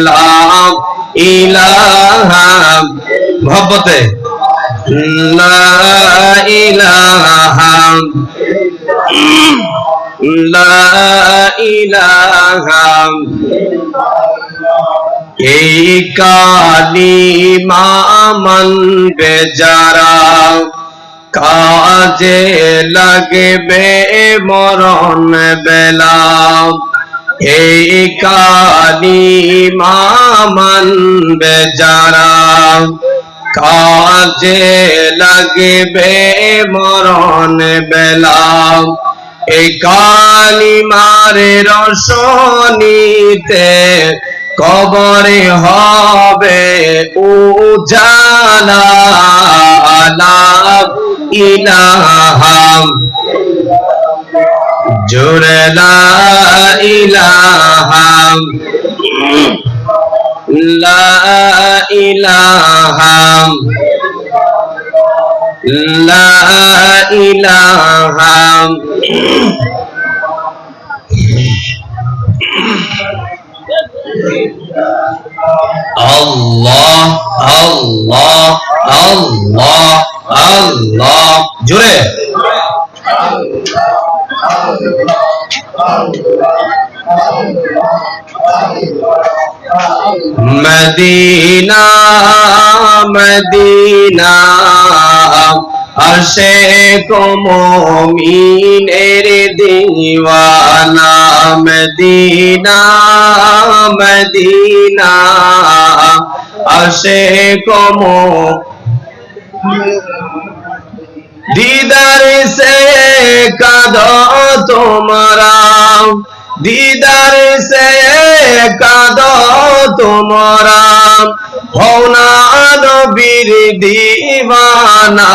লা ইলাহা মোহব্বতে লা ইলাহা লা ইলাহা এই কালিমা মানবে যারা কাজে লাগবে মরণ বেলা এই কালিমা মানবে যারা কাজে লাগবে মরণ বেলা এই কালিমার রোশনীতে কবরে হবে উজালা লা ইলাহা জোরে লা ইলাহা লা ইলাহা লা ইলাহা আল্লাহ আল্লাহ আল্লাহ আল্লাহ জোরে মদিনা মদিনা আশিক মুমিনের দিওয়ানা মদিনা মদিনা আশিক दीदार से कादो तुम्हारा दीदार से कादो तुम्हारा होना नबीर दीवाना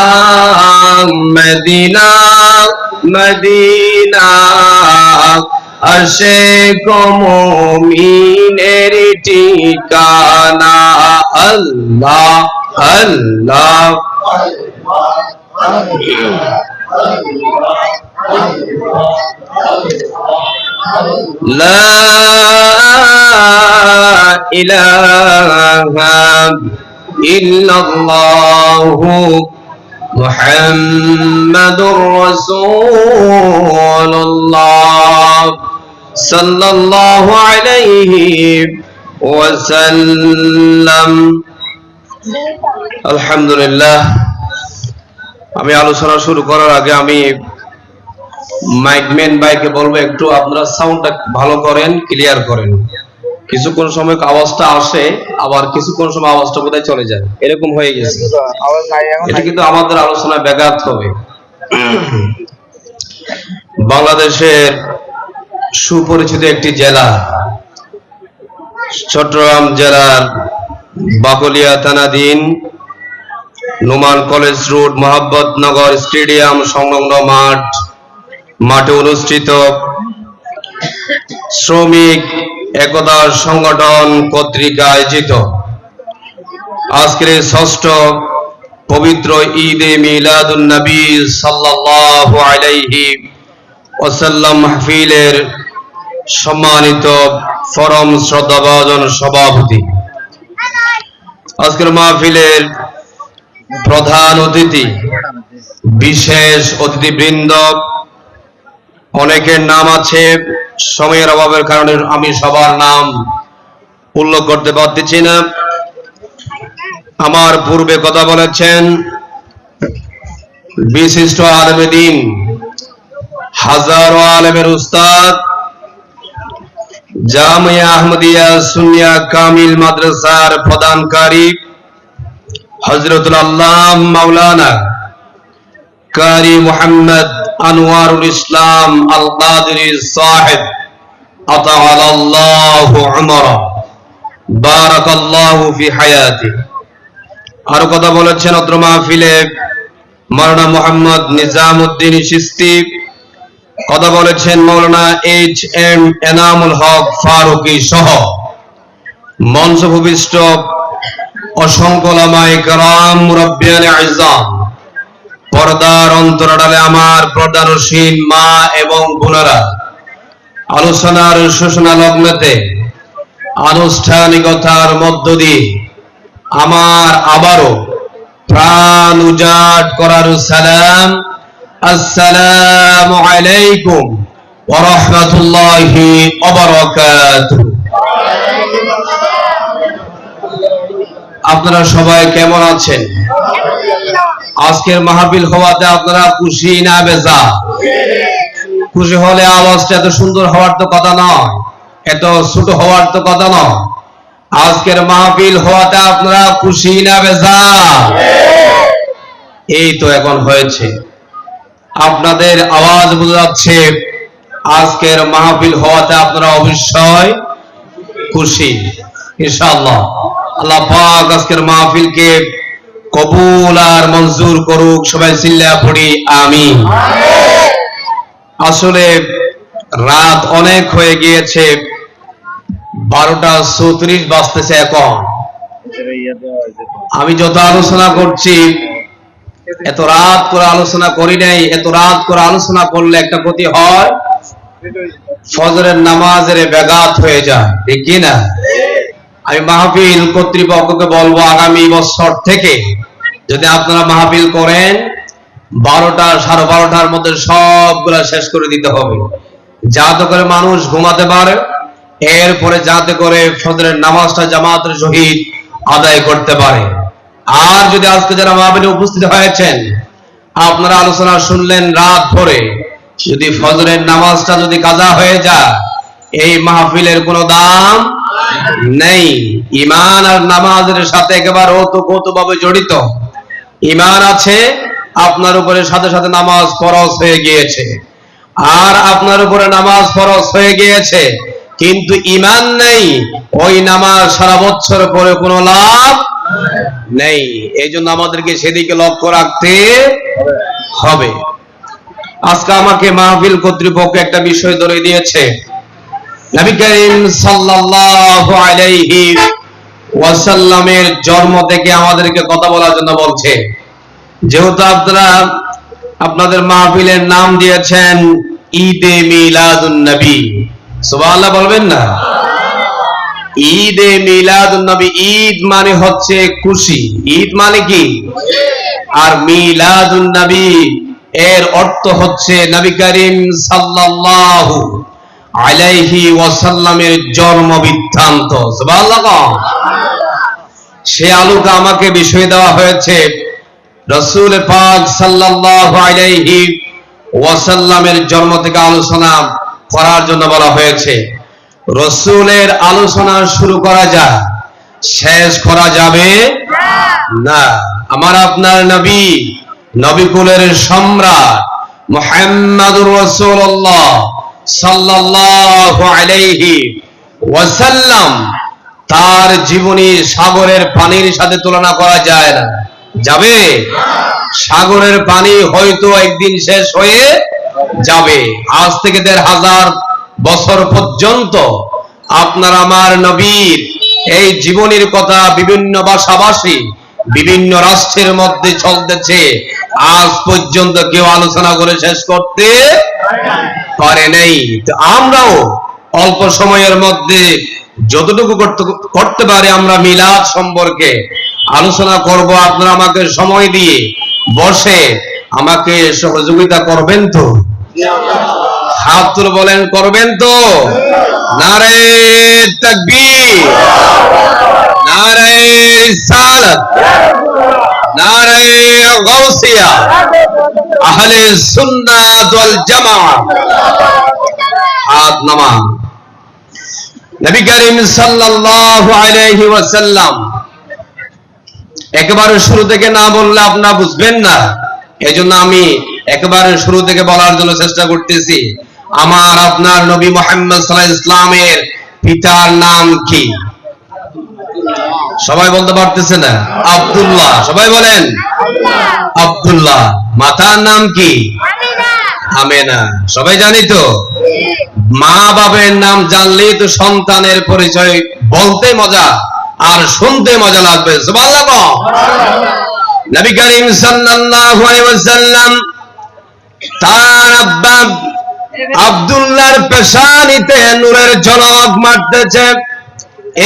मदीना मदीना आशिक मुमिनेर ठिकाना अल्लाह अल्लाह لا إله إلا الله محمد رسول الله صلى الله عليه وسلم الحمد لله আমি আলোচনা শুরু করার আগে আমি মাইকম্যান ভাইকে বলবো একটু আপনারা সাউন্ডটা ভালো করেন ক্লিয়ার করেন কিছুক্ষণ সময় আওয়াজটা আসে আবার কিছুক্ষণ সময় আওয়াজটা কোথায় চলে যায় এরকম হয়ে গেছে এটা কিন্তু আমাদের আলোচনায় ব্যাঘাত হবে বাংলাদেশের সুপরিচিত একটি জেলা চট্টগ্রাম জেলার বাকলিয়া থানাধীন Noman college road Mohammadnagar stadium সংলগ্ন মাঠে অনুষ্ঠিত শ্রমিক একতা সংগঠন কর্তৃক আয়োজিত আজকের ষষ্ঠ পবিত্র ঈদে মিলাদুন নবী সাল্লাল্লাহু আলাইহি ওয়াসাল্লাম মাহফিলের সম্মানিত ফরম শ্রদ্ধাভাজন সভাপতি আজকের মাহফিলের প্রধান অতিথি বিশেষ অতিথিবৃন্দ অনেকের নাম আছে সময়ের অভাবের কারণে আমি সবার নাম উল্লেখ করতে পারতেছি না আমার পূর্বে কথা বলেছেন বিশিষ্ট আলেম দ্বীন হাজারো আলেমের উস্তাদ জামিয়া আহমদিয়া সুন্নিয়া কামিল মাদ্রাসার প্রদানকারী হযরতুল আল্লাহ মাওলানা কারি মুহাম্মদ আনোয়ারুল ইসলাম আল কাদরি সাহেব আতাআলাল্লাহু উমরা বারাকাল্লাহু ফি হায়াতি আর কথা বলেছেন অত্র মাহফিলে মাওলানা মুহাম্মদ নিজামউদ্দিন চিশতি কথা বলেছেন মাওলানা এইচ এম এনামুল হক ফারুকী সহ মঞ্চ ভূমিষ্ঠ অসংখ্য ওলামায়ে কেরাম মুরব্বিয়ানে আযম পর্দার অন্তরালে আমার পর্দানসীন মা এবং বোনেরা আলোচনার সূচনা লগ্নতে আনুষ্ঠানিকতার মধ্য দিয়ে আমার আবারও প্রাণ উজাড় করার সালাম, আসসালামু আলাইকুম ওয়া রাহমাতুল্লাহি ওয়া বারাকাতুহু। আপনারা সবাই কেমন আছেন? আজকের মাহফিল হওয়াতে আপনারা খুশি না বেজা? খুশি হলে আওয়াজটা এত সুন্দর হওয়ার তো কথা নয়, এত ছোট হওয়ার তো কথা নয়। আজকের মাহফিল হওয়াতে আপনারা খুশি না বেজা? এই তো এখন হয়েছে, আপনাদের আওয়াজ বোঝা যাচ্ছে। আজকের মাহফিল হওয়াতে আপনারা অবশ্যই খুশি ইনশাআল্লাহ। আল্লাহ পাক আজকের মাহফিলকে কবুল আর মঞ্জুর করুক। সবাই চিল্লা পড়ি আমিন। আসলে রাত অনেক হয়ে গিয়েছে, 12:34 বাজতেছে এখন। আমি যত আলোচনা করছি, এত রাত করে আলোচনা করি নাই। এত রাত করে আলোচনা করলে একটা ক্ষতি হয়, ফজরের নামাজের ব্যাঘাত হয়ে যায়, ঠিক কি না? আমি মাহফিল কর্তৃপক্ষকে বলবো, আগামী বছর থেকে যদি আপনারা মাহফিল করেন 12টা 12:30টার মধ্যে সবগুলা শেষ করে দিতে হবে, যাতে করে মানুষ ঘুমাতে পারে, এরপরে যাতে করে ফজরের নামাজটা জামাতের সহিত আদায় করতে পারে। আর যদি আজকে যারা মাহফিলে উপস্থিত হয়েছেন, আপনারা আলোচনা শুনলেন রাত ভরে, যদি ফজরের নামাজটা যদি কাজা হয়ে যায়, এই মাহফিলের কোনো দাম নেই। ঈমান আর নামাজের সাথে একেবারে ওতপ্রোতভাবে জড়িত। ঈমান আছে, আপনার উপরে সাথে সাথে নামাজ ফরজ হয়ে গিয়েছে। আর আপনার উপরে নামাজ ফরজ হয়ে গিয়েছে, কিন্তু ঈমান নেই, ওই নামাজ সারা বছর পরে কোনো লাভ নেই। এই জন্য আমাদেরকে সেদিকে লক্ষ্য রাখতে হবে। আজকে আমাকে মাহফিল কর্তৃপক্ষ একটা বিষয় ধরে দিয়েছে। নবী করিম সাল্লাল্লাহু আলাইহি ওয়াসাল্লামের জন্ম থেকে আমাদেরকে কথা বলার জন্য বলছে। যেহেতু আপনারা আপনাদের মাহফিলের নাম দিয়েছেন ঈদে মিলাদুন নবী, সুবহানাল্লাহ বলবেন না? ঈদে মিলাদুন নবী, ঈদ মানে হচ্ছে খুশি। ঈদ মানে কি? আর মিলাদুন নবী এর অর্থ হচ্ছে নবী করিম সাল্লাল্লাহু আলাইহি ওয়াসাল্লামের জন্ম বৃত্তান্ত। সুবহানাল্লাহ। সে আলোকে আমাকে বিষয় দেওয়া হয়েছে, রাসূল পাক সাল্লাল্লাহু আলাইহি ওয়াসাল্লামের জন্ম থেকে আলোচনা করার জন্য বলা হয়েছে। রাসূলের আলোচনা শুরু করা যায়, শেষ করা যাবে না। আমার আপনার নবী, নবী কুলের সম্রাট মুহাম্মদুর রাসূলুল্লাহ সাল্লাল্লাহু আলাইহি ওয়াসাল্লাম, তার জীবনী সাগরের পানির সাথে তুলনা করা যায় না। যাবে? সাগরের পানি হয়তো একদিন শেষ হয়ে যাবে। আজ থেকে 1500 বছর পর্যন্ত আপনার আমার নবীর এই জীবনীর কথা বিভিন্ন ভাষাভাষী বিভিন্ন রাষ্ট্রের মধ্যে চলতেছে, আজ পর্যন্ত কেউ আলোচনা করে শেষ করতে পারে নাই। তো আমরাও অল্প সময়ের মধ্যে যতটুকু করতে পারি আমরা মিলাদ সম্পর্কে আলোচনা করব। আপনারা আমাকে সময় দিয়ে বসে আমাকে সহযোগিতা করবেন তো? হাত তুলে বলেন, করবেন তো? নারে তাকবীর, নারে রিসালাত, নারে গাউসিয়া, আহলে সুন্নাত ওয়াল জামাত। হাত নামান। নবী করিম সাল্লাল্লাহু আলাইহি ওয়াসাল্লাম একেবারে শুরু থেকে না বললে আপনারা বুঝবেন না। এজন্য আমি একেবারে শুরু থেকে বলার জন্য চেষ্টা করতেছি। আমার আপনার নবী মুহাম্মদ সাল্লাল্লাহু আলাইহি ওয়াসাল্লামের পিতার নাম কি? সবাই বলতে পারতেছে না? আব্দুল্লাহ। সবাই বলেন আব্দুল্লাহ। মাতার নাম কি? আমেনা। সবাই জানি তো? মা বাবার নাম জানলেই তো সন্তানের পরিচয় বলতে মজা আর শুনতে মজা লাগবে। সুবহানাল্লাহ। নবী করিম সাল্লাল্লাহু আলাইহি ওয়াসাল্লাম তার আব্বা আব্দুল্লাহর পেশানিতে নূরের ঝলক মারতেছে।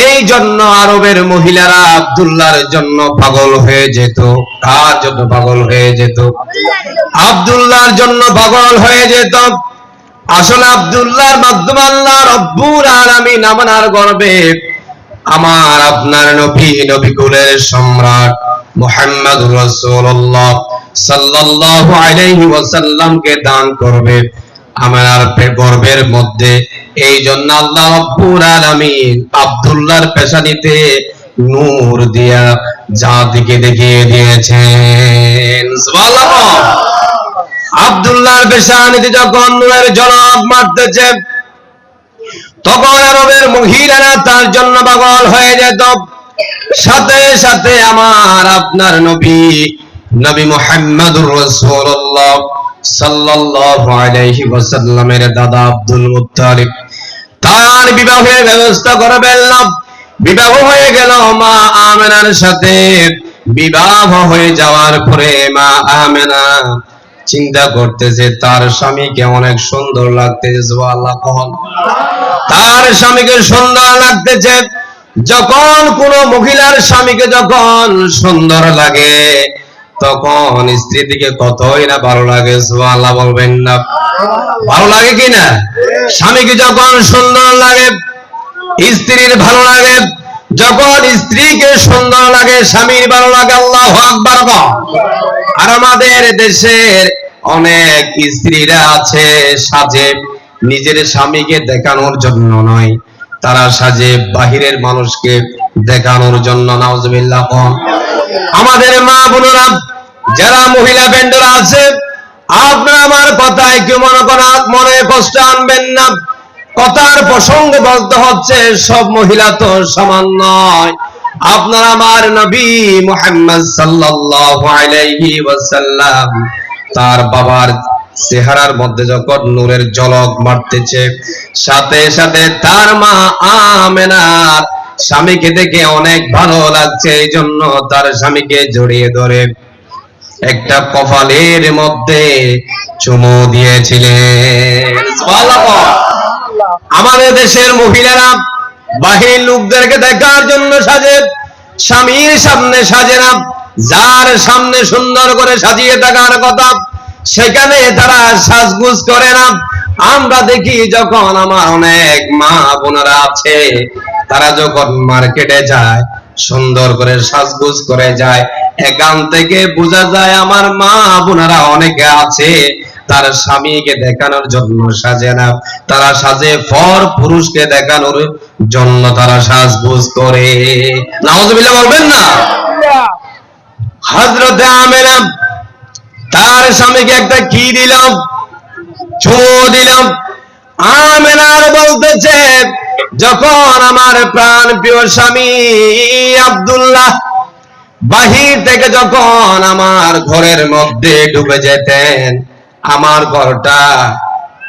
এই জন্য আরবের মহিলারা আব্দুল্লাহর জন্য পাগল হয়ে যেত। কার জন্য পাগল হয়ে যেত? আব্দুল্লাহর জন্য পাগল হয়ে যেত। আসলে আব্দুল্লাহর মাধ্যমে আল্লাহ রব্বুল আলামিন আমার গর্বে আমার আপনার নবী, নবী কুলের সম্রাট মুহাম্মদুর রাসূলুল্লাহ সাল্লাল্লাহু আলাইহি ওয়াসাল্লামকে দান করবে আমার গর্বের মধ্যে। এই জন্য আল্লাহ রব্বুল আলামিন আব্দুল্লাহর পেশানিতে নূর দিয়া জাতিকে দেখিয়ে দিয়েছেন। সুবহানাল্লাহ। আব্দুল্লাহর পেশানিতে যখন নূরের ঝলক মারতেছে তখন আরবের মহিলারা তার জন্য পাগল হয়ে যেত। সাথে সাথে আমার আপনার নবী, নবী মুহাম্মদুর রাসূলুল্লাহ সাল্লাল্লাহু আলাইহি ওয়াসাল্লামের দাদা আব্দুল মুত্তালিব তার বিবাহের ব্যবস্থা করে ফেললাম। বিবাহ হয়ে গেল মা আমেনার সাথে। বিবাহ হয়ে যাওয়ার পরে মা আমেনা চিন্তা করতেছে তার স্বামীকে অনেক সুন্দর লাগতেছে। সুবহানাল্লাহ। তার স্বামীকে সুন্দর লাগতেছে। যখন কোন মহিলার স্বামীকে যখন সুন্দর লাগে তখন স্ত্রী থেকে কতই না ভালো লাগে। সুবহানাল্লাহ বলবেন না? ভালো লাগে কিনা? স্বামীকে যখন সুন্দর লাগে স্ত্রীর ভালো লাগে। যখন স্ত্রীকে সুন্দর লাগে স্বামীর ভালো লাগে। আল্লাহু আকবার। আর আমাদের দেশের অনেক স্ত্রীরা আছে সাজে নিজের স্বামীকে দেখানোর জন্য নয়, তারা সাজে বাহিরের মানুষকে দেখানোর জন্য। নাউজুবিল্লাহ। আমাদের মা বোনেরা যারা মহিলা বেন্ডরা আছে, আপনারা আমার কথায় কেউ মনে কষ্ট আনবেন না। কথার প্রসঙ্গে বলতে হচ্ছে সব মহিলা তো সমান নয়। আপনার আমার নবী মুহাম্মদ সাল্লাল্লাহু আলাইহি ওয়াসাল্লাম তার বাবার চেহারার মধ্যে যখন নূরের ঝলক মারতেছে সাথে সাথে তার মা আমেনার স্বামীকে দেখে অনেক ভালো লাগছে। এই জন্য তার স্বামীকে জড়িয়ে ধরে একটা কপালের মধ্যে চুমু দিয়েছিলেন। সুবহানাল্লাহ। আমাদের দেশের মহিলারা বাহিরের লোকদেরকে দেখার জন্য সাজে, স্বামীর সামনে সাজে না। যার সামনে সুন্দর করে সাজিয়ে থাকার কথা সেখানে তারা সাজগুজ করে না। আমরা দেখি যখন আমার অনেক মা বোনেরা আছে তারা যখন মার্কেটে যায় সুন্দর করে সাজগুজ করে যায়, এখান থেকে বোঝা যায় আমার মা বোনেরা অনেকে আছে তার স্বামীকে দেখানোর জন্য সাজে না, তারা সাজে পর পুরুষকে দেখানোর জন্য তারা সাজগুজ করে। নাউজুবিল্লাহ বলবেন না? হযরতে আমেনা তার স্বামীকে একটা কি দিলাম, চুমু দিলাম। আমেনার বলতেছে যখন আমার প্রাণ প্রিয় স্বামী আব্দুল্লাহ বাহির থেকে যখন আমার ঘরের মধ্যে ঢুকে যেতেন, আমার ঘরটা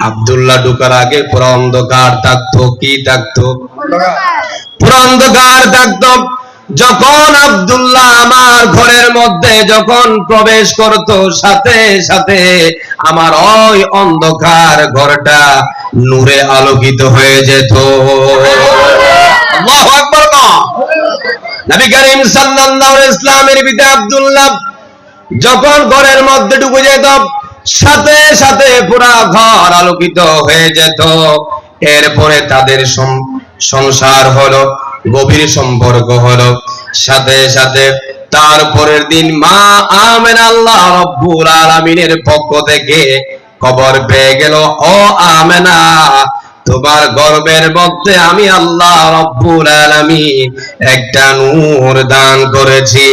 আব্দুল্লাহ ঢুকার আগে পুরো অন্ধকার থাকতো। কি থাকতো? পুরো অন্ধকার থাকতো। যখন আব্দুল্লাহ আমার ঘরের মধ্যে যখন প্রবেশ করত সাথে সাথে আমার ওই অন্ধকার ঘরটা নূরে আলোকিত হয়ে যেত। আল্লাহু আকবার। নবী করিম সাল্লাল্লাহু আলাইহি ওয়াসাল্লামের পিতা আব্দুল্লাহ যখন ঘরের মধ্যে ঢুকে যেত সাথে সাথে পুরো ঘর আলোকিত হয়ে যেত। এরপরে তাদের সংসার হলো, গভীর সম্পর্ক হলো। সাথে সাথে তারপরের দিন মা আমেনা আল্লাহ রব্বুল আলামিনের পক্ষ থেকে খবর পেয়ে গেল, ও আমেনা তোমার গর্ভের মধ্যে আমি আল্লাহ রব্বুল আলামিন একটা নূর দান করেছি।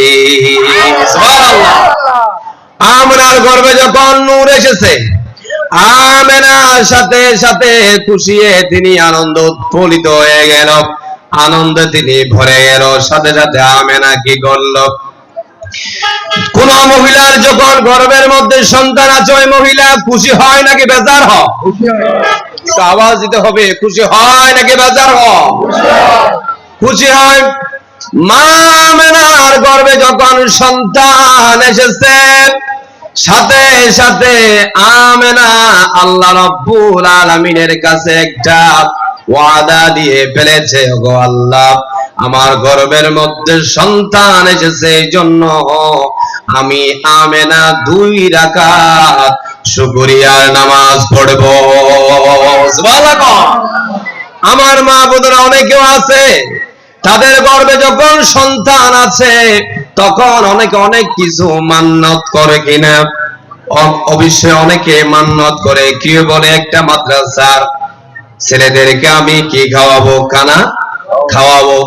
সুবহানাল্লাহ। আমেনার গর্ভে যখন নূর এসেছে আমেনার সাথে সাথে খুশিয়ে তিনি আনন্দ উৎফুল্লিত হয়ে গেল, আনন্দে তিনি ভরে গেল। সাথে সাথে আমেনা কি করল? কোন মহিলার যখন গর্ভের মধ্যে সন্তান আছে ওই মহিলা খুশি হয় নাকি বেজার হয়? আওয়াজ দিতে হবে। খুশি হয় নাকি বেজার হয়? খুশি হয়। মা আমেনার গর্ভে যখন সন্তান এসেছে সাথে সাথে আমেনা আল্লাহ রাব্বুল আলামিনের কাছে একটা ওয়াদা দিয়ে ফেলেছে, ওগো আল্লাহ আমার গর্ভের মধ্যে সন্তান এসেছে, এই জন্য আমি আমেনা 2 রাকাত শুকরিয়ার নামাজ পড়ব। সুবহানাল্লাহ। আমার মা বোনেরা অনেকেও আছে তাদের গর্ভে যখন সন্তান আছে তখন অনেকে অনেক কিছু মান্নত করে কিনা, অবশ্যই অনেকে মান্নত করে, কি বলে একটা মাদ্রাসার ছেলেদেরকে আমি কি খাওয়াবো, খানা খাওয়াবো।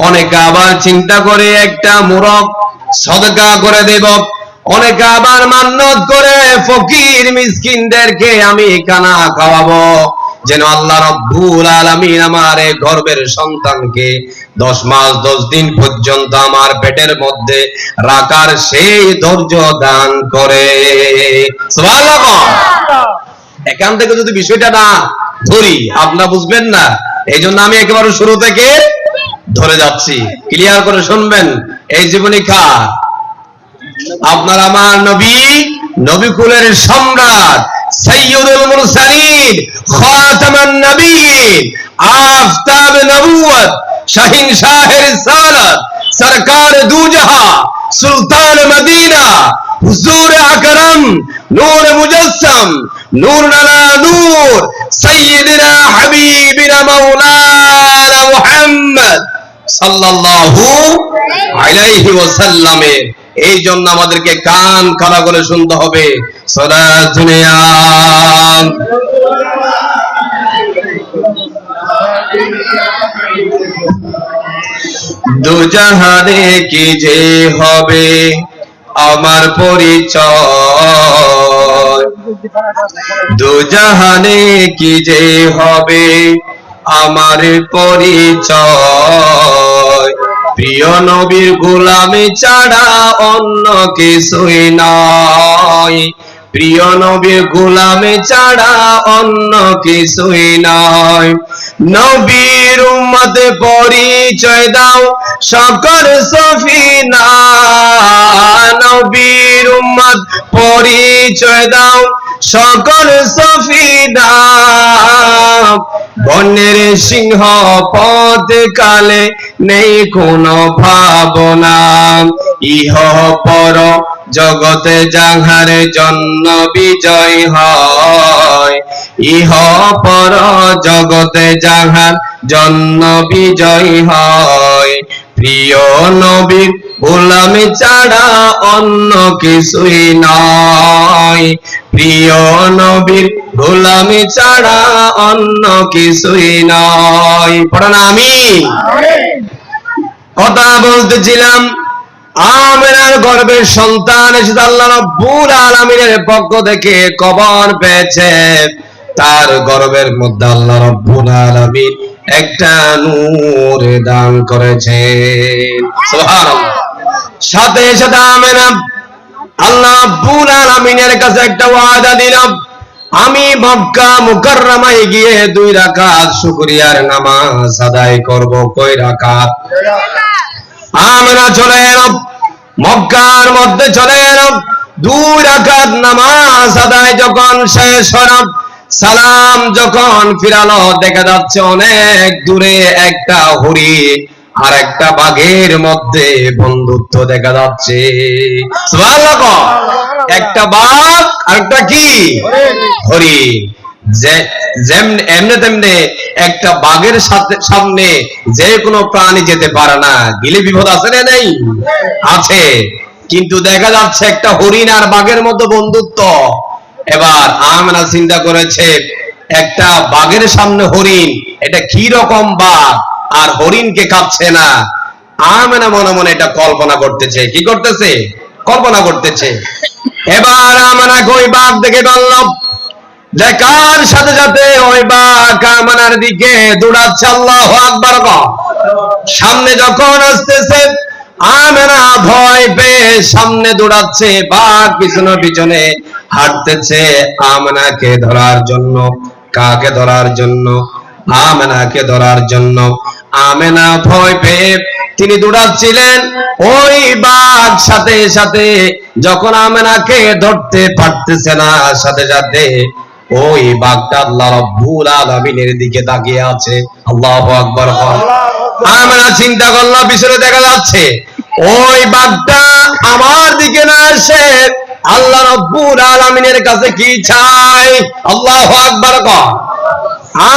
অনেকে আবার চিন্তা করে একটা মুরগ সদকা করে দেব, অনেকে আবার মান্নত করে ফকির মিসকিনদেরকে আমি খানা খাওয়াবো, যেন আল্লাহ রাব্বুল আলামিন আমার এই গর্ভের সন্তানকে 10 মাস 10 দিন পর্যন্ত আমার পেটের মধ্যে রাখার সেই ধৈর্য দান করে। সুবহানাল্লাহ। এখান থেকে যদি বিষয়টা না ধরি আপনারা বুঝবেন না, এই জন্য আমি একেবারে শুরু থেকে ধরে যাচ্ছি, ক্লিয়ার করে শুনবেন। এই জীবনীকা আপনার আমার নবী, নবী কুলের সম্রাট, সাইয়্যিদুল মুরসালিন, খাতামান নবিয়্যিন, আফতাব নবুয়ত, শাহিন শাহের রিসালাত, সরকার দু জাহা, সুলতান মদিনা, হুজুর আকরাম, নূর মুজাসসাম, নূর আলা নূর, সাইয়্যিদিনা হাবিবিনা মাওলানা মুহাম্মদ সাল্লাল্লাহু আলাইহি ওয়াসাল্লামের। এই জন্য আমাদেরকে কান খাড়া করে শুনতে হবে। সালাত দুনিয়া দু জাহানে কি যে হবে আমার পরিচয়, দু জাহানে কি যে হবে আমার পরিচয়, প্রিয় নবীর গোলামি ছাড়া অন্য কিছুই নয়, প্রিয় নবীর গোলামি ছাড়া অন্য কিছুই নয়। নবীর উম্মতে পরিচয় দাও সকল সফিনা, নবীর উম্মত পরিচয় দাও সকল সফিনা, বনের সিংহ পথ কালে নেই কোনো ভাবনা, ইহ পর জগতে যাহার জন্য বিজয় হয়, ইহ পর জগতে যাহার জন্য বিজয় হয়, প্রিয় নবীর গোলামি ছাড়া অন্য কিছুই নয়, প্রিয় নবীর গোলামি ছাড়া অন্য কিছুই নয়। পড়ান আমিন। কথা বলতেছিলাম আমেনার গর্ভের সন্তান এসে আল্লাহ রাব্বুল আলামিনের পক্ষ থেকে খবর পেয়েছে, তার গর্ভের মধ্যে আল্লাহ রাব্বুল আলামিন একটা নূর দান করেছেন। সুবহানাল্লাহ। সাথে সাথে আমেনা আল্লাহ রাব্বুল আলামিনের কাছে একটা ওয়াদা দিলাম, আমি মক্কা মুকাররমায় গিয়ে 2 রাকাত শুকরিয়ার নামাজ আদায় করব। কয় রাকাত? আমেনা চলে এলাম মক্কার মধ্যে, চলে এলাম 2 রাকাত নামাজ আদায় যখন শেষ হলো, সালাম যখন ফিরালো, দেখা যাচ্ছে অনেক দূরে একটা হরিণ আর একটা বাঘের মধ্যে বন্ধুত্ব দেখা যাচ্ছে। সুবহানাল্লাহ। একটা বাঘ আর একটা কি হরিণ, এমনি তেমনি একটা বাঘের সামনে যে কোনো প্রাণী যেতে পারে না, গেলে বিপদ আছে না? নেই, আছে। কিন্তু দেখা যাচ্ছে একটা হরিণ আর বাঘের মধ্যে বন্ধুত্ব। এবার আমেনা চিন্তা করেছে একটা বাঘের সামনে হরিণ, এটা কি রকম বাঘ, আর হরিণকে খাচ্ছে না। আমেনা মনে মনে এটা কল্পনা করতেছে। কি করতেছে? কল্পনা করতেছে। এবার আমেনা ওই বাঘ দেখে বলল, দেখার সাথে সাথে ওই বাঘ আমেনার দিকে দৌড়াচ্ছে। আল্লাহু আকবার। সামনে যখন আসতেছে আমেনা ভয় পেয়ে সামনে দৌড়াচ্ছে, বাঘ পিছনে পিছনে হাঁটতেছে আমেনাকে ধরার জন্য। কাকে ধরার জন্য? আমেনাকে ধরার জন্য। আমেনা ভয় পেয়ে তিনি দৌড়াচ্ছিলেন, ওই বাঘ সাথে সাথে যখন আমেনাকে ধরতে পারতেছে না, সাথে সাথে ওই বাঘটা আল্লাহ রাব্বুল আলামিনের দিকে তাকিয়ে আছে। আল্লাহু আকবার। আমরা চিন্তা করলাম পিছনে দেখা যাচ্ছে ওই বাঘটা আমার দিকে না এসে আল্লাহ রাব্বুল আলামিনের কাছে কি চাই? আল্লাহু আকবার।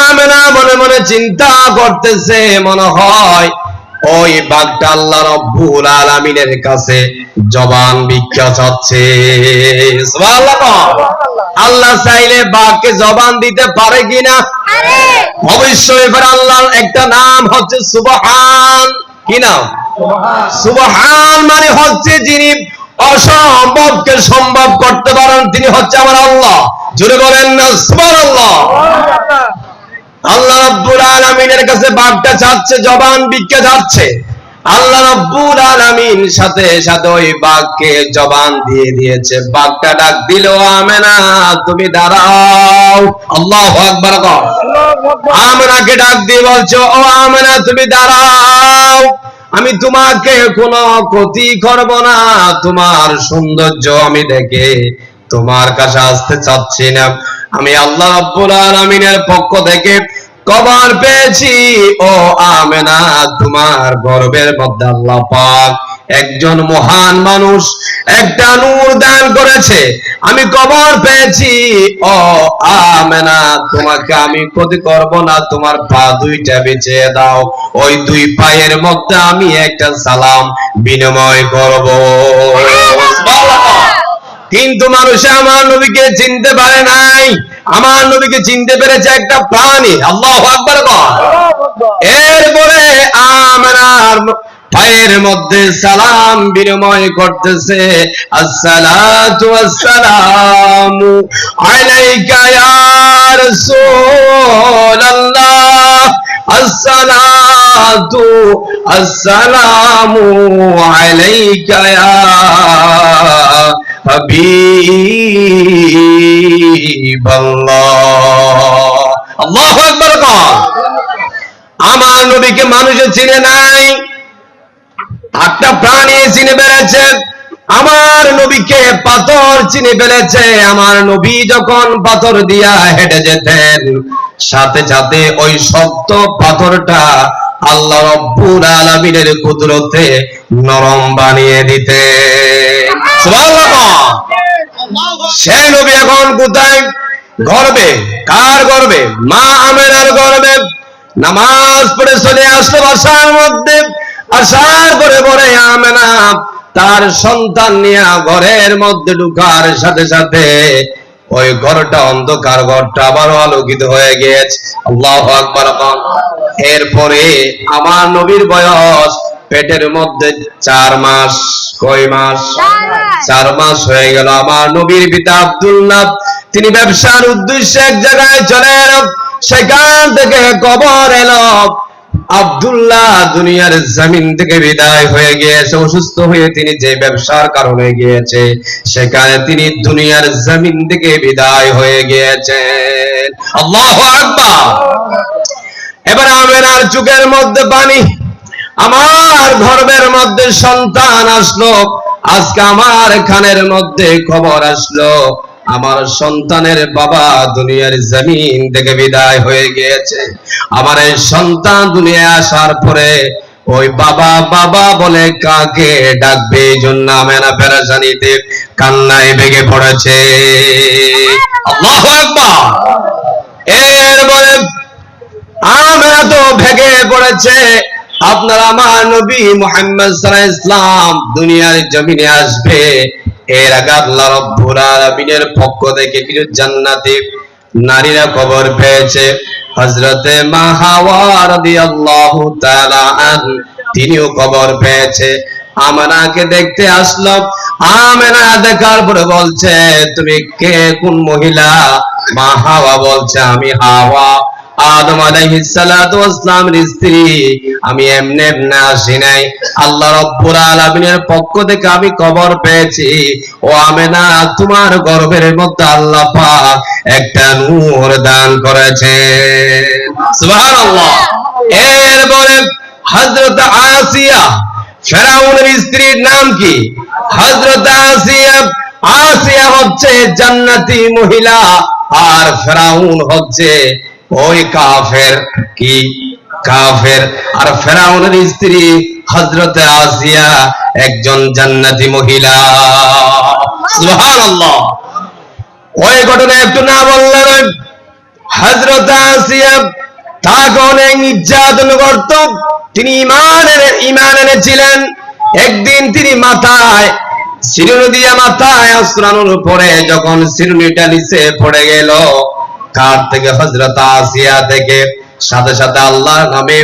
আমেনা মনে মনে চিন্তা করতেছে, মনে হয় ওই বাঘটা আল্লাহ রাব্বুল আলামিনের কাছে জবান ভিক্ষা চাচ্ছে। সুবহানাল্লাহ। আল্লাহ চাইলে বাঘকে জবান দিতে পারে কিনা? অবশ্যই পারে। আল্লাহর একটা নাম হচ্ছে সুবহান। কি নাম? সুবহান মানে হচ্ছে যিনি অসম্ভবকে সম্ভব করতে পারেন, তিনি হচ্ছে আমার আল্লাহ। জোরে বলেন না সুবহানাল্লাহ। আল্লাহ রাব্বুল আলামিনের কাছে বাঘটা চাচ্ছে, জবান ভিক্ষা চাচ্ছে। আল্লাহ রাব্বুল আলামিন সাথে সাথে ওই বাঘকে জবান দিয়ে দিয়েছে। বাঘটা ডাক দিল, আমেনা তুমি দাঁড়াও। আল্লাহু আকবার। আমেনাকে ডাক দিয়ে বলছো, ও আমেনা তুমি দাঁড়াও, আমি তোমাকে কোনো ক্ষতি করব না, তোমার সৌন্দর্য আমি দেখে তোমার কাছে আসতে চাচ্ছি না। আমি আল্লাহ রাব্বুল আলামিনের পক্ষ থেকে খবর পেয়েছি, ও আমেনা তোমার গর্ভের মধ্যে আল্লাহ পাক একজন মহান মানুষ একটা নূর দান করেছে। আমি খবর পেয়েছি, ও আমেনা তোমাকে আমি ক্ষতি করব না, তোমার পা দুইটা বিছিয়ে দাও, ওই দুই পায়ের মধ্যে আমি একটা সালাম বিনিময় করব। কিন্তু মানুষ আমার নবীকে চিনতে পারে নাই। আমার নবীকে চিনতে পেরেছে একটা প্রাণী। আল্লাহু আকবার। এরপরে আমেনার পায়ের মধ্যে সালাম বিনিময় করতেছে, আসসালাতু ওয়াসসালামু আলাইকা ইয়া রাসূলুল্লাহ, আসসালাতু ওয়াসসালামু আলাইকা ইয়া হাবিবাল্লাহ। আল্লাহু আকবার। আমার নবীকে মানুষে চিনে নাই, একটা প্রাণী চিনে ফেলেছে। আমার নবীকে পাথর চিনে ফেলেছে। আমার নবী যখন পাথর দিয়া হেঁটে যেতেন, সাথে সাথে ওই শক্ত পাথরটা আল্লাহ রাব্বুল আলামিনের কুদরতে নরম বানিয়ে দিতেন। সুবহানাল্লাহ। সেই নবী এখন কোথায়? গর্বে। কার গর্বে? মা আমেনার গর্বে। নামাজ পড়ে চলে আসলো বাসার মধ্যে। আসার পরে পরে আমেনা তার সন্তান নিয়ে ঘরের মধ্যে ঢুকার সাথে সাথে ওই ঘরটা অন্ধকার, ঘরটা আবারও আলোকিত হয়ে গিয়েছে। আল্লাহু আকবার। এরপরে আমার নবীর বয়স পেটের মধ্যে 4 মাস। কয় মাস? 4 মাস হয়ে গেল। আমার নবীর পিতা আব্দুল্লাহ তিনি ব্যবসার উদ্দেশ্যে এক জায়গায় চলে এলো। সেখান থেকে খবর এলো আব্দুল্লাহ দুনিয়ার জমিন থেকে বিদায় হয়ে গিয়েছে। অসুস্থ হয়ে তিনি যে ব্যবসার কারণে গিয়েছে, সেখানে তিনি দুনিয়ার জমিন থেকে বিদায় হয়ে গিয়েছেন। আল্লাহু আকবার। এবার আমেনার চোখের মধ্যে পানি। আমার গর্ভের মধ্যে সন্তান আসলো। আজকে আমার কানের মধ্যে খবর আসলো আমার সন্তানের বাবা দুনিয়ার জমিন থেকে বিদায় হয়ে গিয়েছে। আমার এই সন্তান দুনিয়ায় আসার পরে ওই বাবা বাবা বলে কাকে ডাকবে, এই জন্য আমেনা পেরেশানিতে কান্নায় ভেঙে পড়েছে। আল্লাহু আকবার। এরপরে আমেনা তো ভেঙে পড়েছে। আপনার আমার নবী মুহাম্মদ সাল্লাল্লাহু আলাইহি ওয়াসাল্লাম দুনিয়ার জমিনে আসবে, এর আগে আল্লাহ রাব্বুল আলামিনের পক্ষ থেকে কিছু জান্নাতি নারীরা খবর পেয়েছে। হযরতে মা হাওয়া রাদিয়াল্লাহু তাআলা তিনিও খবর পেয়েছে। আমেনাকে দেখতে আসলো। আমেনা দেখার পরে বলছে, তুমি কে, কোন মহিলা? মা হাওয়া বলছে, আমি হাওয়া, আদম আলাইহিস সালাতু ওয়াস সালামের স্ত্রী। আমি এমনি এমনি আসি নাই, আল্লাহ রাব্বুল আলামিনের পক্ষ থেকে আমি খবর পেয়েছি, ও আমেনা তোমার গর্ভের মধ্যে আল্লাহ পাক একটা নূর দান করেছেন। সুবহানাল্লাহ। এরপরে হযরত আসিয়া, ফেরাউনের স্ত্রীর নাম কি? হযরত আসিয়া। আসিয়া হচ্ছে জান্নাতি মহিলা। আর ফেরাউন হচ্ছে ওই কাফের, কি কাফের। আর ফেরাউনের স্ত্রী হযরতে আসিয়া একজন জান্নাতি মহিলা। সুবহানাল্লাহ। ওই ঘটনা একটু না বললে, হযরত আসিয়া তাকে অনেক নির্যাতন করত। তিনি ঈমান এনেছিলেন। একদিন তিনি মাথায় চিরুনি দিয়ে মাথায় আশ্রানোর পরে যখন চিরুনিটা নিচে পড়ে গেল, কার থেকে? হযরত আসিয়া থেকে। সাথে সাথে আল্লাহর নামে